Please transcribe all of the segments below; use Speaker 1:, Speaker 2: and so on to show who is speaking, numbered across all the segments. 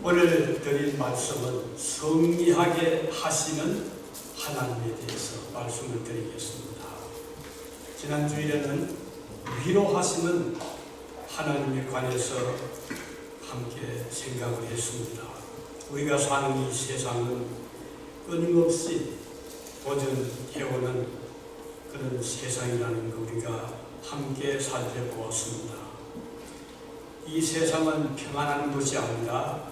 Speaker 1: 오늘 드릴 말씀은 성리하게 하시는 하나님에 대해서 말씀을 드리겠습니다. 지난 주일에는 위로하시는 하나님에 관해서 함께 생각을 했습니다. 우리가 사는 이 세상은 끊임없이 도전해오는 그런 세상이라는 거 우리가 함께 살펴보았습니다. 이 세상은 평안한 것이 아니라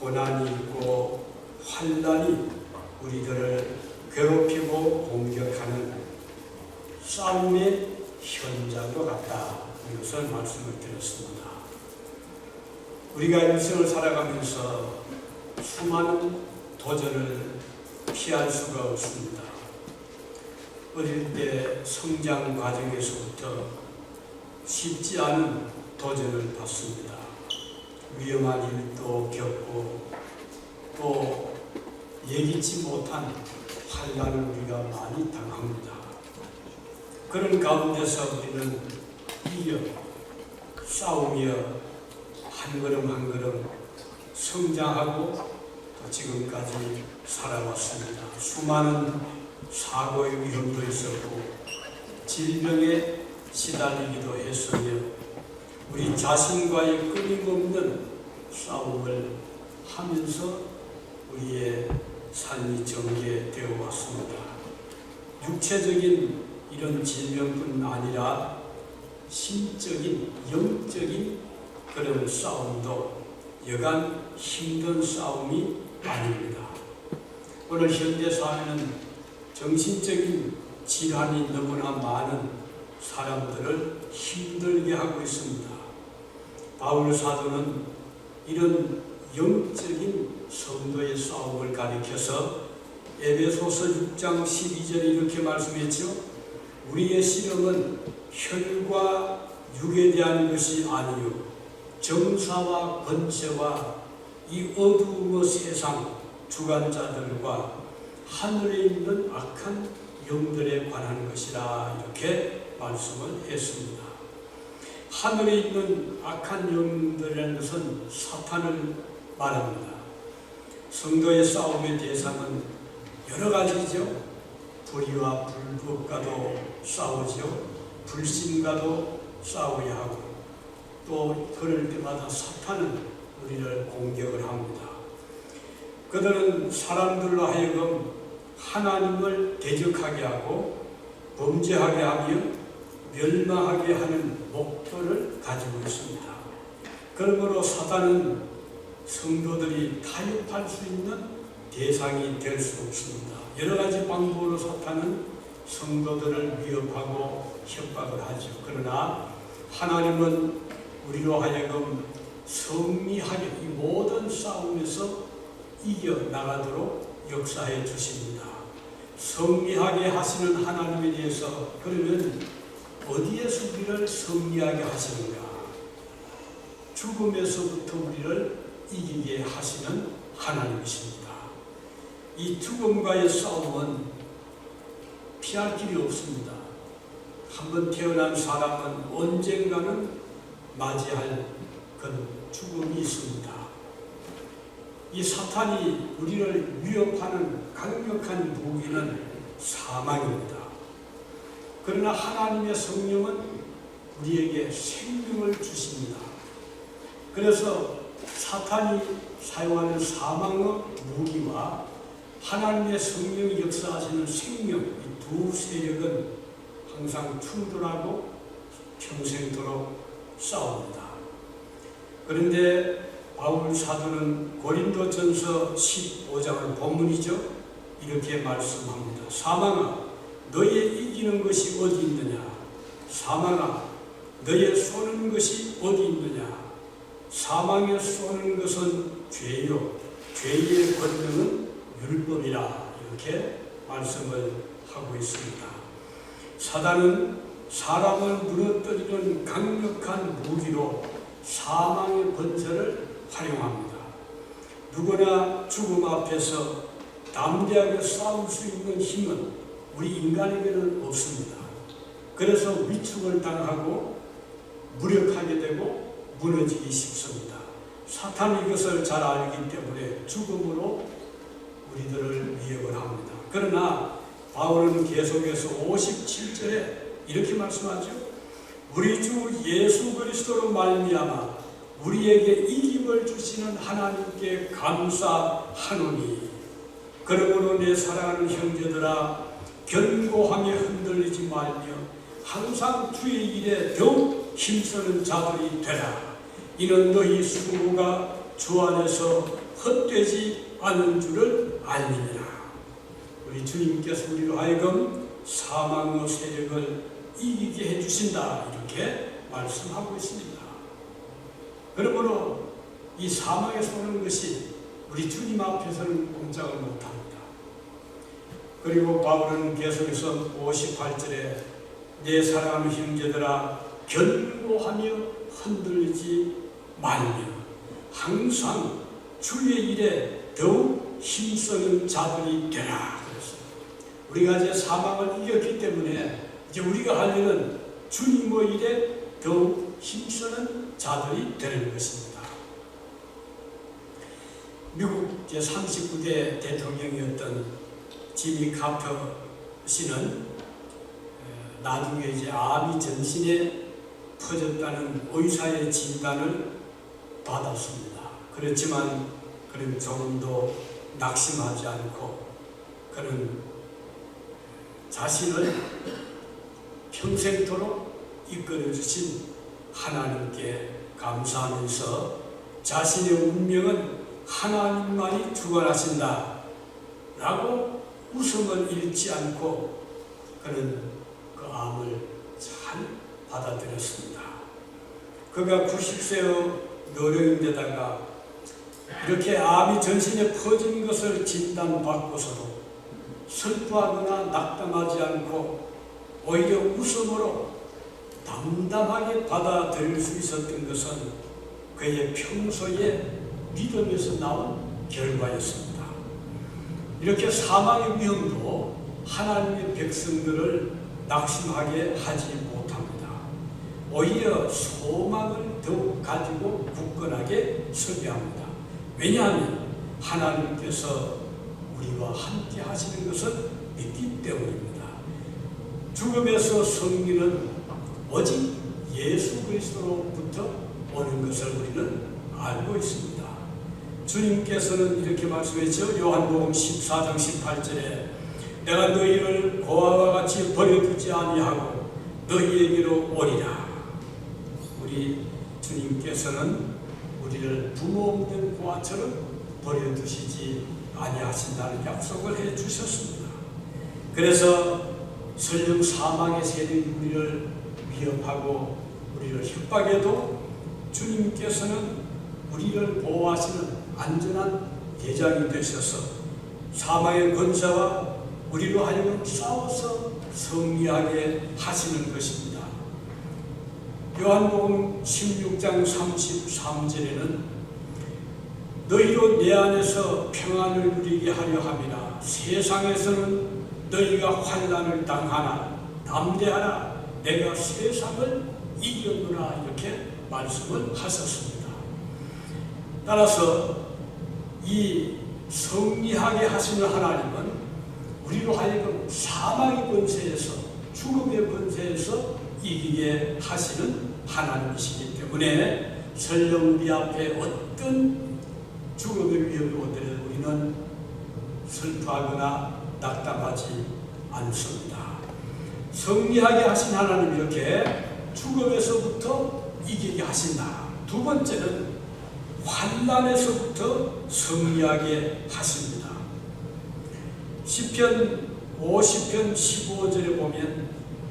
Speaker 1: 고난이 있고 환난이 우리들을 괴롭히고 공격하는 싸움의 현장과 같다. 이것을 말씀을 드렸습니다. 우리가 일생을 살아가면서 수많은 도전을 피할 수가 없습니다. 어릴 때 성장 과정에서부터 쉽지 않은 도전을 받습니다. 위험한 일도 겪고 또 예기치 못한 환난을 우리가 많이 당합니다. 그런 가운데서 우리는 이겨 싸우며 한 걸음 한 걸음 성장하고 또 지금까지 살아왔습니다. 수많은 사고의 위험도 있었고 질병에 시달리기도 했으며 우리 자신과의 끊임없는 싸움을 하면서 우리의 삶이 전개되어 왔습니다. 육체적인 이런 질병뿐 아니라 심적인, 영적인 그런 싸움도 여간 힘든 싸움이 아닙니다. 오늘 현대 사회는 정신적인 질환이 너무나 많은 사람들을 힘들게 하고 있습니다. 바울 사도는 이런 영적인 성도의 싸움을 가리켜서 에베소서 6장 12절에 이렇게 말씀했죠. 우리의 시험은 혈과 육에 대한 것이 아니요 정사와 권세와 이 어두운 세상 주관자들과 하늘에 있는 악한 영들에 관한 것이라 이렇게 말씀을 했습니다. 하늘에 있는 악한 영들이라는 것은 사탄을 말합니다. 성도의 싸움의 대상은 여러 가지죠. 불의와 불법과도 싸우죠. 불신과도 싸워야 하고 또 그럴 때마다 사탄은 우리를 공격을 합니다. 그들은 사람들로 하여금 하나님을 대적하게 하고 범죄하게 하며 멸망하게 하는 목표를 가지고 있습니다. 그러므로 사탄은 성도들이 타협할 수 있는 대상이 될 수 없습니다. 여러 가지 방법으로 사탄은 성도들을 위협하고 협박을 하죠. 그러나 하나님은 우리로 하여금 승리하게 이 모든 싸움에서 이겨나가도록 역사해 주십니다. 승리하게 하시는 하나님에 대해서 그러면 어디에서 우리를 승리하게 하시는가? 죽음에서부터 우리를 이기게 하시는 하나님이십니다. 이 죽음과의 싸움은 피할 길이 없습니다. 한번 태어난 사람은 언젠가는 맞이할 그 죽음이 있습니다. 이 사탄이 우리를 위협하는 강력한 무기는 사망입니다. 그러나 하나님의 성령은 우리에게 생명을 주십니다. 그래서 사탄이 사용하는 사망의 무기와 하나님의 성령이 역사하시는 생명, 이 두 세력은 항상 충돌하고 평생도록 싸웁니다. 그런데 바울 사도는 고린도전서 15장을 본문이죠. 이렇게 말씀합니다. 사망아, 너의 이기는 것이 어디 있느냐? 사망아, 너의 쏘는 것이 어디 있느냐? 사망에 쏘는 것은 죄요, 죄의 권능은 율법이라. 이렇게 말씀을 하고 있습니다. 사단은 사람을 무너뜨리는 강력한 무기로 사망의 권세를 활용합니다. 누구나 죽음 앞에서 담대하게 싸울 수 있는 힘은 우리 인간에게는 없습니다. 그래서 위축을 당하고 무력하게 되고 무너지기 쉽습니다. 사탄이 이것을 잘 알기 때문에 죽음으로 우리들을 위협을 합니다. 그러나 바울은 계속해서 57절에 이렇게 말씀하죠. 우리 주 예수 그리스도로 말미암아 우리에게 이김을 주시는 하나님께 감사하노니 그러므로 내 사랑하는 형제들아 견고하게 흔들리지 말며 항상 주의 일에 더욱 힘쓰는 자들이 되라. 이는 너희 수고가 주 안에서 헛되지 않은 줄을 알미니라. 우리 주님께서 우리로 하여금 사망의 세력을 이기게 해주신다, 이렇게 말씀하고 있습니다. 그러므로 이 사망에서 오는 것이 우리 주님 앞에서는 꼼짝을 못합니다. 그리고 바울은 계속해서 58절에 내 사랑하는 형제들아 견고하며 흔들리지 말며 항상 주의 일에 더욱 힘쓰는 자들이 되라. 그랬어요. 우리가 이제 사망을 이겼기 때문에 이제 우리가 할 일은 주님의 일에 더욱 힘쓰는 자들이 되는 것입니다. 미국 제39대 대통령이었던 지미 카터 씨는 나중에 이제 암이 전신에 퍼졌다는 의사의 진단을 받았습니다. 그렇지만 그는 조금도 낙심하지 않고 그는 자신을 평생토록 이끌어 주신 하나님께 감사하면서 자신의 운명은 하나님만이 주관하신다 라고 웃음을 잃지 않고 그는 그 암을 잘 받아들였습니다. 그가 90세의 노령인데다가 이렇게 암이 전신에 퍼진 것을 진단받고서도 슬퍼하거나 낙담하지 않고 오히려 웃음으로 담담하게 받아들일 수 있었던 것은 그의 평소의 믿음에서 나온 결과였습니다. 이렇게 사망의 위험도 하나님의 백성들을 낙심하게 하지 못합니다. 오히려 소망을 더욱 가지고 굳건하게 서게 합니다. 왜냐하면 하나님께서 우리와 함께 하시는 것을 믿기 때문입니다. 죽음에서 승리는 오직 예수 그리스도로부터 오는 것을 우리는 알고 있습니다. 주님께서는 이렇게 말씀했죠. 요한복음 14장 18절에 내가 너희를 고아와 같이 버려두지 아니하고 너희에게로 오리라. 우리 주님께서는 우리를 부모 없는 고아처럼 버려두시지 아니하신다는 약속을 해주셨습니다. 그래서 설령 사망의 세력이 우리를 위협하고 우리를 협박해도 주님께서는 우리를 보호하시는 안전한 대장이 되셔서 사망의 권세와 우리로 하여금 싸워서 승리하게 하시는 것입니다. 요한복음 16장 33절에는 너희로 내 안에서 평안을 누리게 하려 함이라. 세상에서는 너희가 환난을 당하나 담대하라. 내가 세상을 이겼노라. 이렇게 말씀을 하셨습니다. 따라서 이 승리하게 하시는 하나님은 우리로 하여금 사망의 권세에서 죽음의 권세에서 이기게 하시는 하나님이시기 때문에 설령 우리 앞에 어떤 죽음의 위협이 오더라도 우리는 슬퍼하거나 낙담하지 않습니다. 승리하게 하신 하나님 이렇게 죽음에서부터 이기게 하신다. 두 번째는 환난에서부터 승리하게 하십니다. 시편 50편 15절에 보면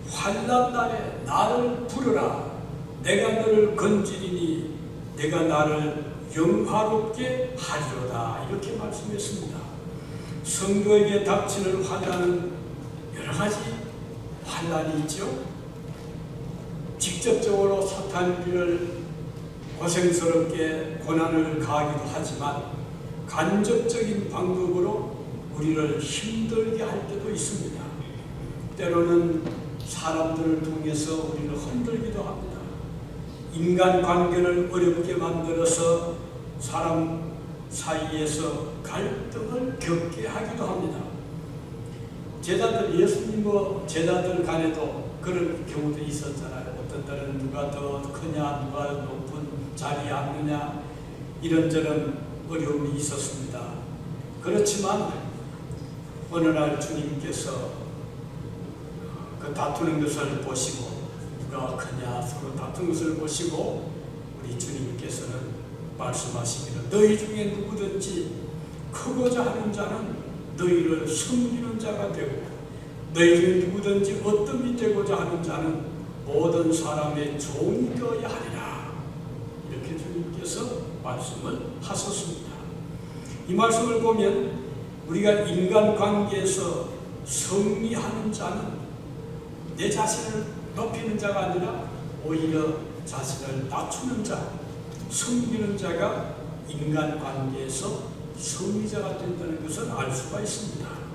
Speaker 1: 환난 날에 나를 부르라. 내가 너를 건지리니 내가 나를 영화롭게 하리로다. 이렇게 말씀했습니다. 성도에게 닥치는 환난은 여러 가지 환난이 있죠. 직접적으로 사탄이 우리를 고생스럽게 고난을 가하기도 하지만 간접적인 방법으로 우리를 힘들게 할 때도 있습니다. 때로는 사람들을 통해서 우리를 흔들기도 합니다. 인간관계를 어렵게 만들어서 사람 사이에서 갈등을 겪게 하기도 합니다. 제자들, 예수님과 제자들 간에도 그런 경우도 있었잖아요. 어떤 때는 누가 더 크냐, 누가 높은 자리에 앉느냐, 이런저런 어려움이 있었습니다. 그렇지만 어느 날 주님께서 그 다투는 것을 보시고, 누가 크냐 서로 다투는 것을 보시고 우리 주님께서는 말씀하시기를 너희 중에 누구든지 크고자 하는 자는 너희를 섬기는 자가 되고, 너희 중에 누구든지 어떤이 되고자 하는 자는 모든 사람의 종이 되어야 하리라. 이렇게 주님께서 말씀을 하셨습니다. 이 말씀을 보면 우리가 인간관계에서 승리하는 자는 내 자신을 높이는 자가 아니라 오히려 자신을 낮추는 자, 섬기는 자가 인간관계에서 승리자가 된다는 것을 알 수가 있습니다.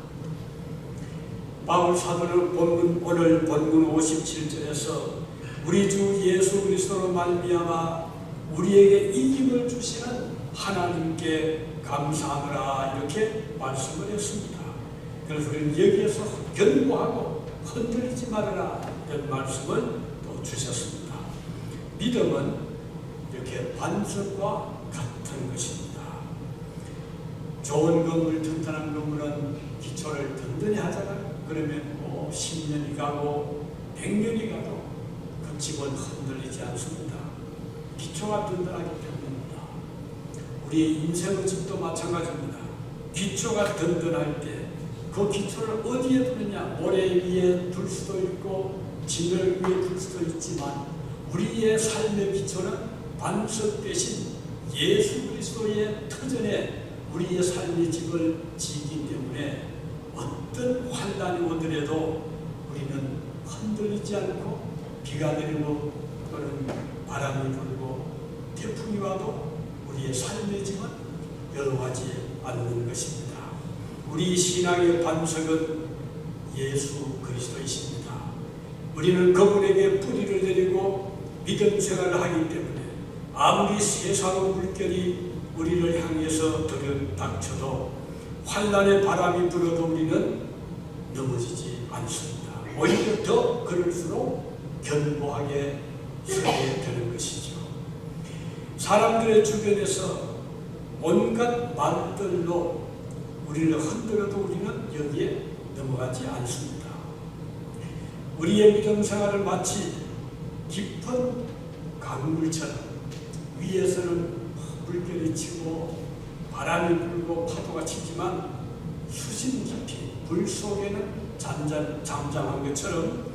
Speaker 1: 바울 사도는 오늘 본문 57절에서 우리 주 예수 그리스도로 말미암아 우리에게 이김을 주시는 하나님께 감사하노라 이렇게 말씀을 했습니다. 그래서 우리는 여기에서 견고하고 흔들리지 말아라 이런 말씀을 또 주셨습니다. 믿음은 이렇게 반석과 같은 것입니다. 좋은 건물, 튼튼한 건물은 기초를 든든히 하잖아요. 그러면 10년이 가고 100년이 가도 그 집은 흔들리지 않습니다. 기초가 든든하기 때문입니다. 우리의 인생의 집도 마찬가지입니다. 기초가 든든할 때 그 기초를 어디에 두느냐, 모래 위에 둘 수도 있고 진을 위에 둘 수도 있지만 우리의 삶의 기초는 반석 대신 예수 그리스도의 터전에 우리의 삶의 집을 지기 때문에 어떤 환난이 오더라도 우리는 흔들리지 않고, 비가 내리고 또는 바람이 불고 태풍이 와도 우리의 삶의 집은 열어가지 않는 것입니다. 우리 신앙의 반석은 예수 그리스도이십니다. 우리는 그분에게 뿌리를 내리고 믿음 생활을 하기 때문에 아무리 세상의 물결이 우리를 향해서 들이닥쳐도 환난의 바람이 불어도 우리는 넘어지지 않습니다. 오히려 더 그럴수록 견고하게 서게 되는 것이죠. 사람들의 주변에서 온갖 말들로 우리를 흔들어도 우리는 여기에 넘어가지 않습니다. 우리의 믿음 생활을 마치 깊은 강물처럼 위에서는 물결이 치고 바람이 불고 파도가 치지만 수심 깊이 물 속에는 잠잠한 것처럼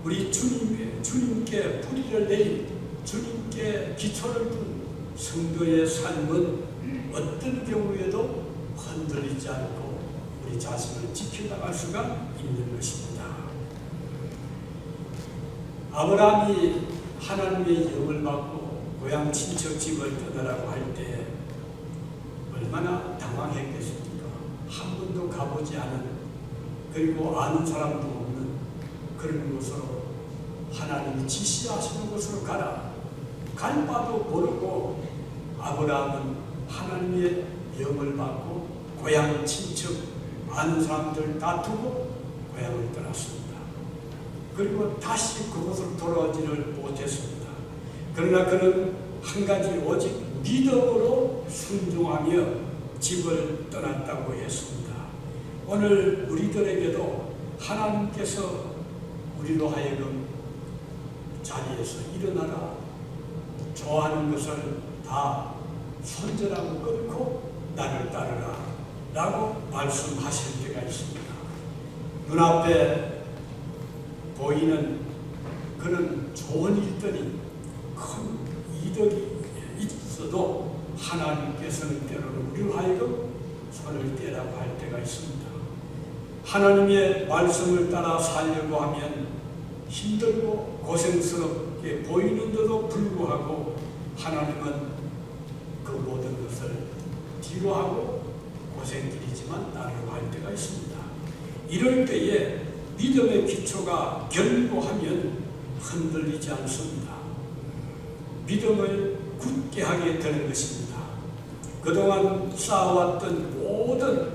Speaker 1: 우리 주님께 뿌리를 내린, 주님께 기초를 둔 성도의 삶은 어떤 경우에도 흔들리지 않고 우리 자신을 지켜나갈 수가 있는 것입니다. 아브라함이 하나님의 영을 받고 고향 친척 집을 떠나라고 할 때 얼마나 당황했겠습니까? 한 번도 가보지 않은, 그리고 아는 사람도 없는 그런 곳으로 하나님이 지시하시는 곳으로 가라. 갈 바도 모르고 아브라함은 하나님의 영을 받고 고향 친척 아는 사람들 다 두고 고향을 떠났습니다. 그리고 다시 그곳으로 돌아오지를 못했습니다. 그러나 그는 한 가지 오직 믿음으로 순종하며 집을 떠났다고 했습니다. 오늘 우리들에게도 하나님께서 우리로 하여금 자리에서 일어나라, 좋아하는 것을 다 손절하고 끊고 나를 따르라 라고 말씀하실 때가 있습니다. 눈앞에 보이는 그런 좋은 일들이, 큰 이득이 있어도 하나님께서는 때로는 우리로 하여금 손을 떼라고 할 때가 있습니다. 하나님의 말씀을 따라 살려고 하면 힘들고 고생스럽게 보이는데도 불구하고 하나님은 그 모든 것을 뒤로하고 고생길이지만 따르려고 할 때가 있습니다. 이럴 때에 믿음의 기초가 견고하면 흔들리지 않습니다. 믿음을 굳게 하게 되는 것입니다. 그동안 쌓아왔던 모든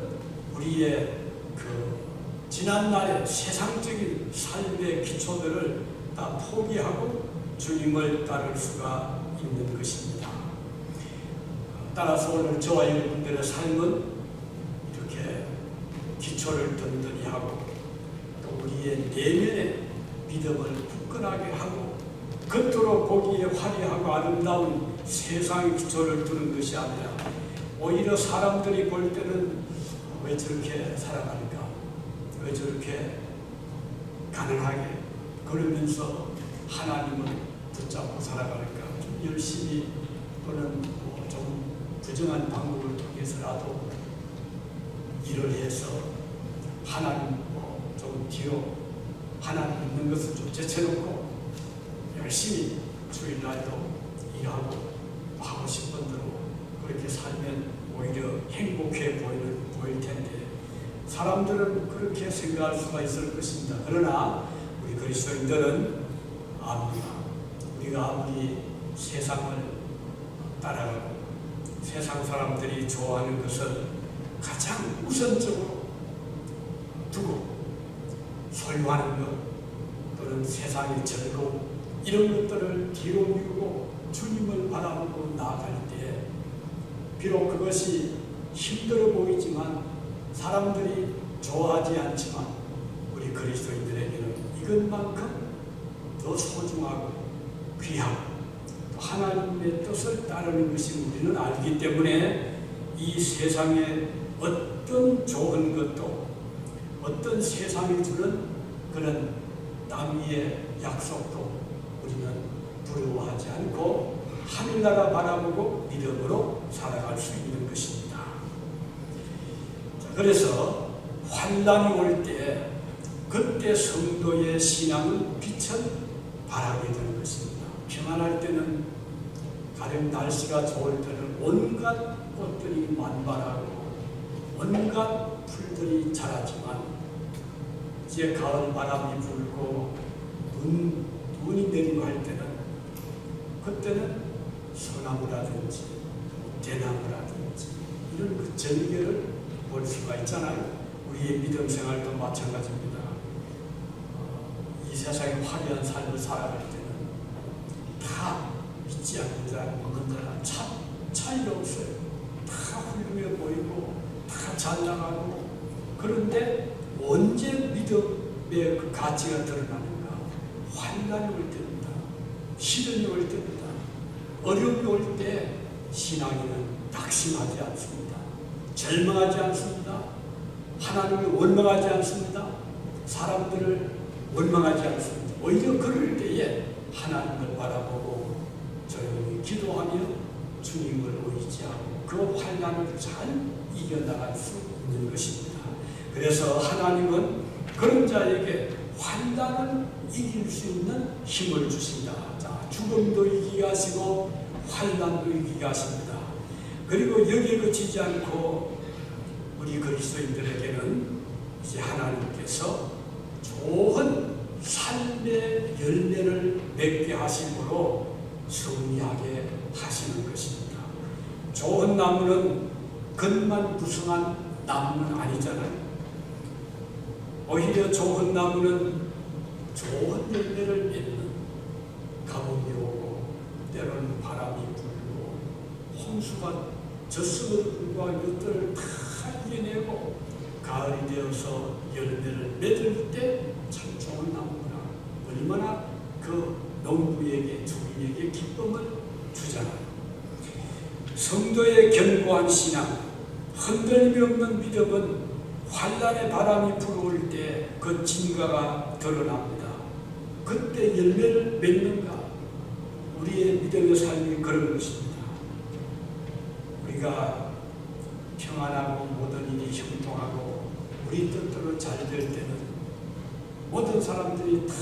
Speaker 1: 우리의 그 지난날의 세상적인 삶의 기초들을 다 포기하고 주님을 따를 수가 있는 것입니다. 따라서 오늘 저와 여러분들의 삶은 이렇게 기초를 든든히 하고 또 우리의 내면의 믿음을 굳건하게 하고 겉으로 보기에 화려하고 아름다운 세상의 기초를 두는 것이 아니라 오히려 사람들이 볼 때는 왜 저렇게 살아갈까? 왜 저렇게 가난하게 그러면서 하나님을 붙잡고 살아갈까? 좀 열심히 또는 좀 부정한 방법을 통해서라도 일을 해서 하나님 좀 뒤로 하나님 있는 것을 좀 제쳐놓고 열심히 주일날도 일하고 하고 싶은 대로 그렇게 살면 오히려 행복해 보일 텐데 사람들은 그렇게 생각할 수가 있을 것입니다. 그러나 우리 그리스도인들은 압니다. 우리가 아무리 세상을 따라가고 세상 사람들이 좋아하는 것을 가장 우선적으로 두고 소유하는 것 또는 세상의 즐거움 이런 것들을 뒤로 미루고 주님을 바라보고 나아갈 때 비록 그것이 힘들어 보이지만 사람들이 좋아하지 않지만 우리 그리스도인들에게는 이것만큼 더 소중하고 귀하고 또 하나님의 뜻을 따르는 것이 우리는 알기 때문에 이 세상에 어떤 좋은 것도 어떤 세상이 주는 그런 땅 위의 약속도 우리는 부러워하지 않고 하늘나라 바라보고 믿음으로 살아갈 수 있는 것입니다. 자, 그래서 환난이 올 때 그때 성도의 신앙은 빛을 발하게 되는 것입니다. 평안할 때는 가령 날씨가 좋을 때는 온갖 꽃들이 만발하고 온갖 풀들이 자라지만 이제 가을 바람이 불고 눈이 내리고 할 때는 그때는 소나무라든지 대나무라든지 이런 그 절개를 볼 수가 있잖아요. 우리의 믿음 생활도 마찬가지입니다. 이 세상에 화려한 삶을 살아갈 때는 다 믿지 않는 자랑 먹는 자랑 참 차이가 없어요. 다 훌륭해 보이고 다 잘 나가고 그런데 언제 믿음의 그 가치가 드러나는가? 환난이 올 때입니다. 시련이 올 때입니다. 어려움이 올 때 신앙인은 낙심하지 않습니다. 절망하지 않습니다. 하나님을 원망하지 않습니다. 사람들을 원망하지 않습니다. 오히려 그럴 때에 하나님을 바라보고 조용히 기도하며 주님을 의지하고 그 환난을 잘 이겨나갈 수 있는 것입니다. 그래서 하나님은 그런 자에게 환난을 이길 수 있는 힘을 주신다. 자, 죽음도 이기게 하시고 환난도 이기게 하십니다. 그리고 여기에 그치지 않고 우리 그리스도인들에게는 이제 하나님께서 좋은 삶의 열매를 맺게 하심으로 승리하게 하시는 것입니다. 좋은 나무는 겉만 무성한 나무는 아니잖아요. 오히려 좋은 나무는 좋은 열매를 맺는 가뭄이 오고 때로는 바람이 불고 홍수가 젖음을 불고 이것들을 다 이겨내고 가을이 되어서 열매를 맺을 때 참 좋은 나무구나. 얼마나 그 농부에게 주인에게 기쁨을 주잖아요. 성도의 견고한 신앙, 흔들림이 없는 믿음은 환난의 바람이 불어올 때 그 진가가 드러납니다. 그때 열매를 맺는가? 우리의 믿음의 삶이 그런 것입니다. 우리가 평안하고 모든 일이 형통하고 우리 뜻대로 잘 될 때는 모든 사람들이 다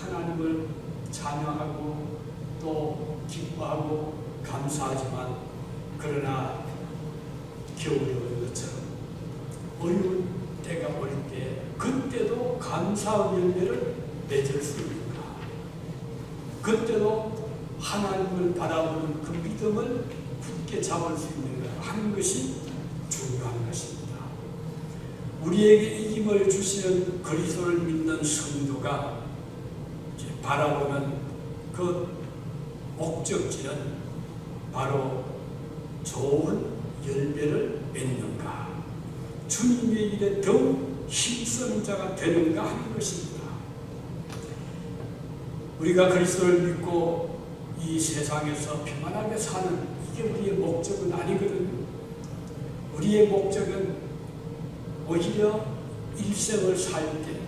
Speaker 1: 하나님을 찬양하고 또 기뻐하고 감사하지만 그러나 겨울이 오는 것처럼 어려운 때가 올 때 그때도 감사의 열매를 맺을 수 있는가? 그때도 하나님을 바라보는 그 믿음을 굳게 잡을 수 있는가? 하는 것이 중요한 것입니다. 우리에게 이김을 주시는 그리스도를 믿는 성도가 바라보는 그 목적지는 바로 좋은 열매를 맺는가, 주님의 일에 더욱 힘쓰는 자가 되는가 하는 것입니다. 우리가 그리스도를 믿고 이 세상에서 평안하게 사는 이게 우리의 목적은 아니거든요. 우리의 목적은 오히려 일생을 살 때,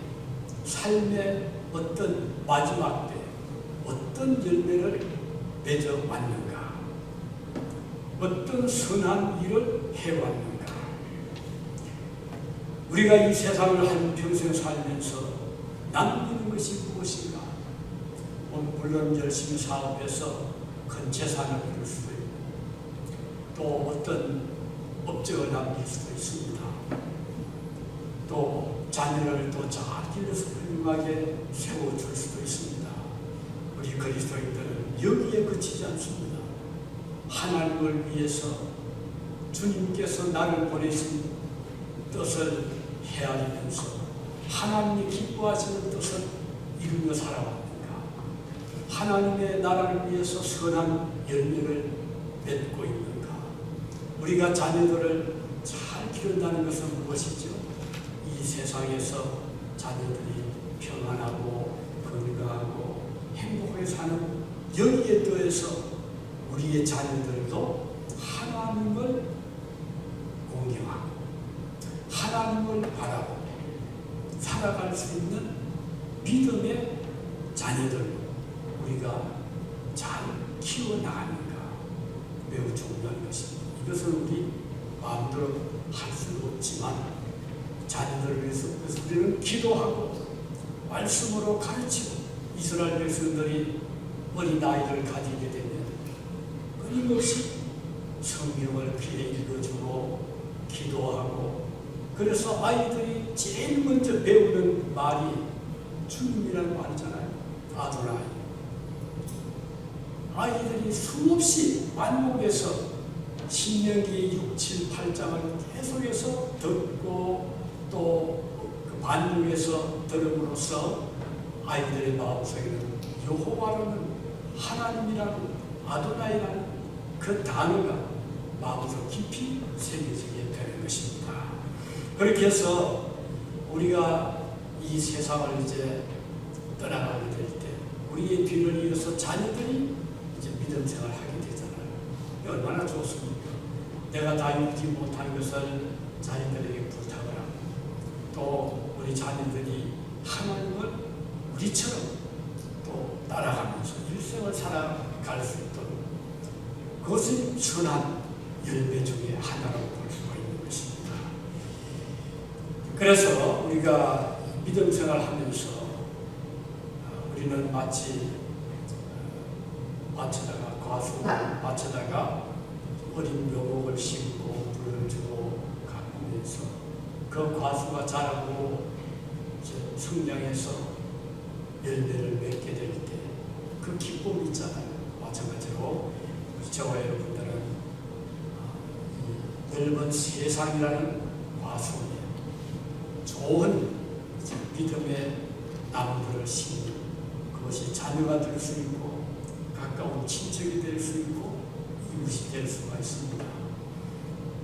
Speaker 1: 삶의 어떤 마지막 때 어떤 열매를 맺어왔는가, 어떤 선한 일을 해왔는가. 우리가 이 세상을 한평생 살면서 남기는 것이 무엇인가? 물론 열심히 사업해서 큰 재산을 이룰 수도 있고, 또 어떤 업적을 남길 수도 있습니다. 또 자녀를 또 잘 길러서 훌륭하게 세워줄 수도 있습니다. 우리 그리스도인들은 여기에 그치지 않습니다. 하나님을 위해서 주님께서 나를 보내신 뜻을 헤아리면서 하나님이 기뻐하시는 뜻을 이루며 살아왔는가? 하나님의 나라를 위해서 선한 열매를 맺고 있는가? 우리가 자녀들을 잘 기른다는 것은 무엇이죠? 이 세상에서 자녀들이 평안하고 건강하고 행복하게 사는 여기에 더해서 우리의 자녀들도 하나님을 공경하고 하나님을 바라보고 살아갈 수 있는 믿음의 자녀들 우리가 잘 키워나가는가 매우 중요한 것입니다. 이것은 우리 마음대로 할 수는 없지만 자녀들을 위해서 우리는 기도하고 말씀으로 가르치고 이스라엘 백성들이 어린 아이를 가지게 되면 끊임없이 성경을 귀에 읽어주고 기도하고, 그래서 아이들이 제일 먼저 배우는 말이 주님이라는 말이잖아요. 아도나이. 아이들이 수없이 만국에서 신명기 6, 7, 8장을 계속해서 듣고 또 그 만국에서 들음으로써 아이들의 마음속에는 여호와라는 하나님이라는 아도나이라는 그 단어가 마음속 깊이 새겨지게 되는 것입니다. 그렇게 해서 우리가 이 세상을 이제 떠나가게 될 때 우리의 뒤를 이어서 자녀들이 이제 믿음 생활을 하게 되잖아요. 얼마나 좋습니까? 내가 다 읽지 못한 것을 자녀들에게 부탁을 하고, 또 우리 자녀들이 하나님을 우리처럼 또 따라가면서 일생을 살아갈 수 있도록, 그것은 선한 열매 중에 하나라고 볼 수가 있는 것입니다. 그래서 우리가 믿음 생활하면서 우리는 마치 밭에다가 과수를 밭에다가 어린 묘목을 심고 물을 주고 가꾸면서 그 과수가 자라고 성장해서 열매를 맺게 될 때 그 기쁨이 있잖아요. 마찬가지로 저와 여러분들은 넓은 세상이라는 과수에 좋은 믿음의 나무들을 심는, 그것이 자녀가 될 수 있고 가까운 친척이 될 수 있고 이웃이 될 수가 있습니다.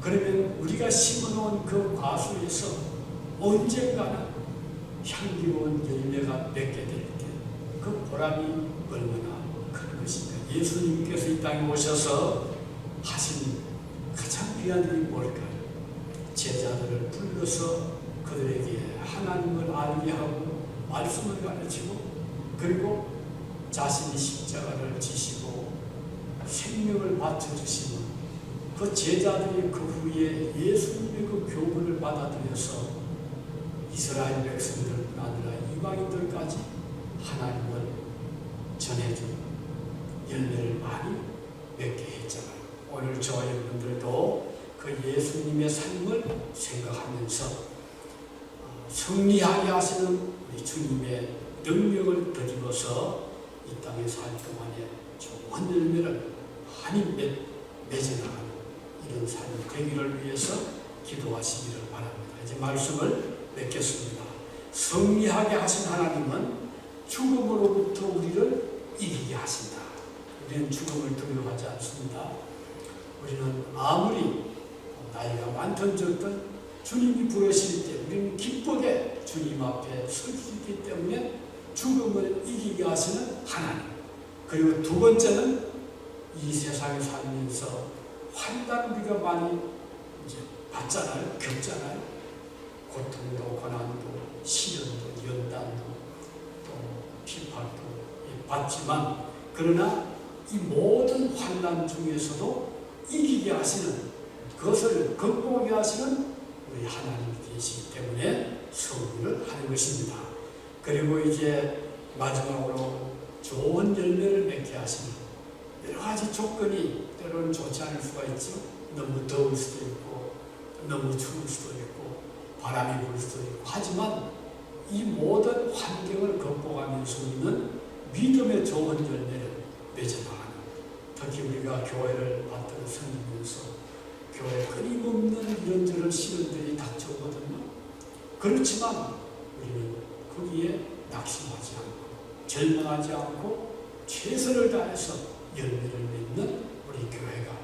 Speaker 1: 그러면 우리가 심어놓은 그 과수에서 언젠가는 향기로운 열매가 맺게 될 때 그 보람이 얼마나 큰 것인가. 예수님께서 이 땅에 오셔서 하신 가장 귀한 일이 뭘까요? 제자들을 불러서 그들에게 하나님을 알게 하고 말씀을 가르치고, 그리고 자신이 십자가를 지시고 생명을 바쳐주시는 그 제자들이 그 후에 예수님의 그 교훈을 받아들여서 이스라엘 백성들뿐 아니라 이방인들까지 하나님을 전해준 열매를 많이 맺게 했잖아요. 오늘 저와 여러분들도 그 예수님의 삶을 생각하면서 승리하게 하시는 우리 주님의 능력을 덧입어서 이 땅에 살 동안에 좋은 열매를 많이 맺어나가는 이런 삶이 되기를 위해서 기도하시기를 바랍니다. 이제 말씀을 맺겠습니다. 승리하게 하신 하나님은 죽음으로부터 우리를 이기게 하신다. 우리는 죽음을 두려워하지 않습니다. 우리는 아무리 나이가 많든 적든 주님이 부르실 때 우리는 기쁘게 주님 앞에 설 수 있기 때문에 죽음을 이기게 하시는 하나님. 그리고 두 번째는 이 세상에 살면서 환난 우리가 많이 이제 받잖아요. 겪잖아요. 고통도 고난도 시련도 연단도 또 비판도 받지만 그러나 이 모든 환난 중에서도 이기게 하시는 그것을 극복하게 하시는 우리 하나님이 계시기 때문에 승리를 하는 것입니다. 그리고 이제 마지막으로 좋은 열매를 맺게 하시는 여러 가지 조건이 때로는 좋지 않을 수가 있죠. 너무 더울 수도 있고 너무 추울 수도 있고 바람이 불 수도 있고 하지만 이 모든 환경을 극복하면서 우리는 믿음의 좋은 열매를 맺어나가는 특히 우리가 교회를 받들어 섬기면서 교회 끊임없는 이런저런 시련들이 닥쳐오거든요. 그렇지만 우리는 거기에 낙심하지 않고 절망하지 않고 최선을 다해서 열매를 맺는 우리 교회가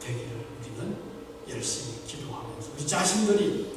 Speaker 1: 되기를 우리는 열심히 기도하면서 우리 자신들이